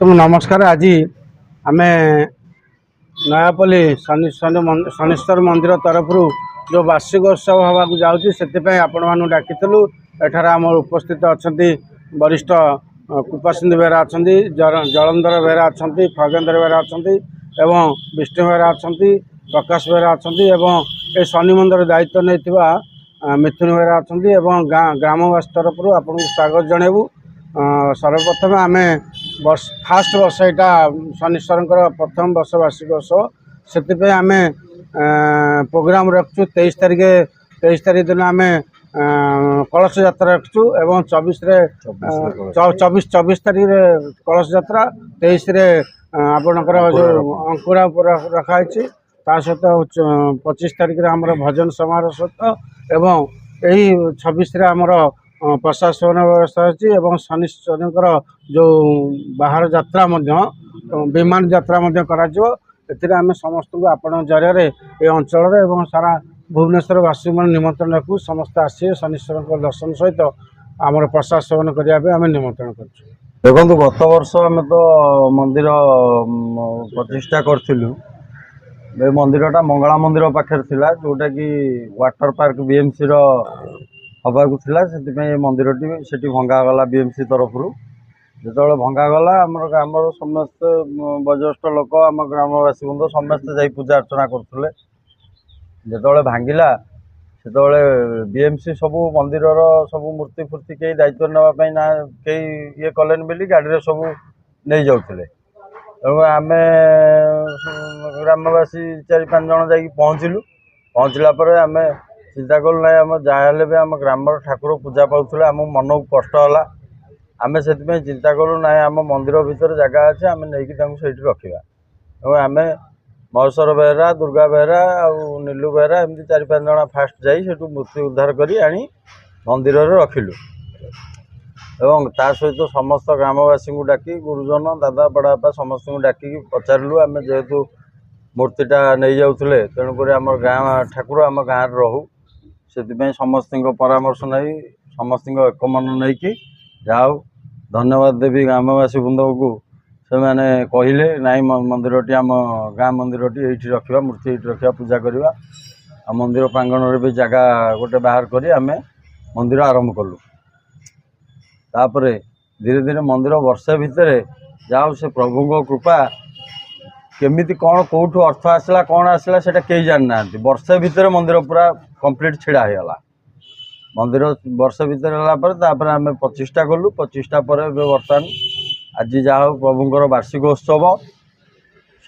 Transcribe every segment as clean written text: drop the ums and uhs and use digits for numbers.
तुम नमस्कार। आज आम नयापल्ली शनिश्वर मंदिर तरफ जो वार्षिक उत्सव हवा जाऊँगी से आपण मानू डाकिलु। एठार आम उपस्थित अच्छा वरिष्ठ कृपा सिंधु बेहरा अच्छा, जलंधर बेहरा अच्छा, खगेन्द्र बेहरा अच्छा, विष्णु बेहरा अच्छा, प्रकाश बेहरा अच्छा, ये शनि मंदिर दायित्व नहीं मिथुन बेहरा अच्छा। ग्रामवासी तरफ आपको स्वागत जनइबू। सर्वप्रथम आम फास्ट वर्ष यहाँ शनिश्वर प्रथम वर्ष वार्षिक उत्सव से आम प्रोग्राम रखु 23 तारीख दिन आम कलश यात्रा रखु एवं 24 तारीख कलश यात्रा 23 आपणकर जो अंकुरा रखाई सहित 25 तारीख आम भजन समारोह सहित एवं यही 26 आमर प्रशासन व्यवस्था अच्छी शनिश्वर जो बाहर यात्रा विमान यात्रा आम समस्त को आपण जरिए ये अंचल सारा भुवनेश्वर वासी मन निमंत्रण रखू। समस्त आसे शनिश्वर दर्शन सहित आम प्रशासन करने आम निमंत्रण कर। देखो गत वर्ष आम तो मंदिर प्रतिष्ठा करूँ। मंदिरटा मंगला मंदिर पाखे जोटा कि वाटर पार्क बीएमसी हवाक मंदिरटी से भंगागला बीएमसी तरफ जो भंगागला ग्राम समस्त वयोज्येष्ठ लोक आम ग्रामवासी बंद समस्ते जा पूजा अर्चना करुले। जो भांगिला से बीएमसी सबू मंदिर सबू मूर्ति फूर्ति कई दायित्व नापी ना कई ये कलेन बोली गाड़ी सब नहीं जाते। तेणु आम ग्रामवासी 4-5 जन जा पहुँचलु। पहुँचला आम चिंता कलु ना आम जहाँ भी आम ग्राम ठाकुर पूजा पाते आम मन को कष्ट है। आम से चिंता कलु ना आम मंदिर भितर जगह अच्छे आम नहीं रखा। आम महेश्वर बेहरा, दुर्गा बेहरा और नीलू बेहरा एमती 4-5 जन फास्ट जाई मूर्ति उद्धार करी आनी मंदिर रखिलु। एवं ता सहित समस्त ग्रामवासी को डाकी गुरुजन दादा बड़ापा समस्त को डाकी पचारू आम जेहेतु मूर्तिटा नहीं जाऊे तेणुक आम गाँ ठाकुर आम गाँव रहू से समस्त परामर्श नहीं समस्त एकमन नहीं कि जाओ धन्यवाद देवी ग्रामवासी बृंद को से मैंने कहले नाई मंदिरटी आम गाँ मंदिरटी ये रखा मूर्ति ये रखा पूजा करवा मंदिर प्रांगण भी जगह गोटे बाहर करी आम मंदिर आरंभ कलु। तापर धीरे धीरे मंदिर वर्षे भितर जाओ से प्रभु कृपा केमिति कौन कौटू अर्थ आसला कौन आसला से कई जानी ना। वर्षे भितर मंदिर पूरा कंप्लीट छिड़ा होगा। मंदिर वर्ष भीतर है आम प्रतिष्ठा कलु। प्रतिष्ठा पर बर्तमान आज जहाँ प्रभुंर वार्षिक उत्सव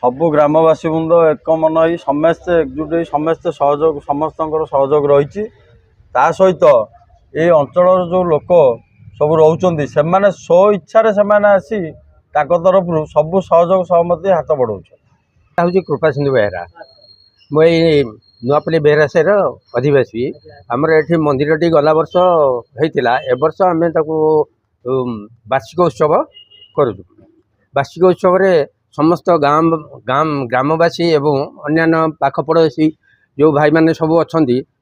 सबू ग्रामवासी बृंद एक मन हो समस्ते एकजुट हो समस्ते सहयोग समस्त सहयोग रही सहित ये अंचल जो लोक सब रोचे से स्व इच्छा आसी तरफ सबू सहयोग सहमति हाथ बढ़ाऊँ। हूँ कृपा सिंधु बेहरा मुझे नुआपल्ली बेहरासेर अधिवासी आमर ये मंदिरटी गला वर्ष होता ए वर्ष आम वार्षिक उत्सव करूँ। वार्षिक उत्सव समस्त ग्रामवासी एवं अन्यान्य पाख पड़ोसी जो भाई मैंने सब अच्छा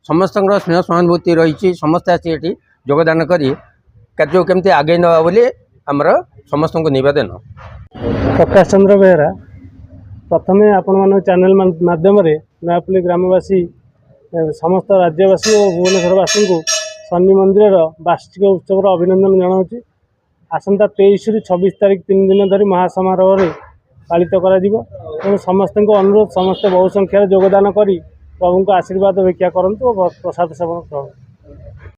समस्त स्नेह सहानुभूति रही समस्ते आसी ये योगदान करी कार्य केमती आगे नवा बोली आमर समस्त को निवेदन। प्रकाश चंद्र बेहरा प्रथमे आपण मान चैनल माध्यम नयापल्ली ग्रामवासी समस्त राज्यवासी और भुवनेश्वरवासी को शनि मंदिर वार्षिक उत्सव अभिनंदन जनाऊँ। आसंता 23 ରୁ 26 तारीख 3 दिन धरी महासमारोह पालित कर समस्त अनुरोध समस्ते बहु संख्यार योगदान करी प्रभु को आशीर्वाद भिक्षा करंतु और प्रसाद सेवन करूँ।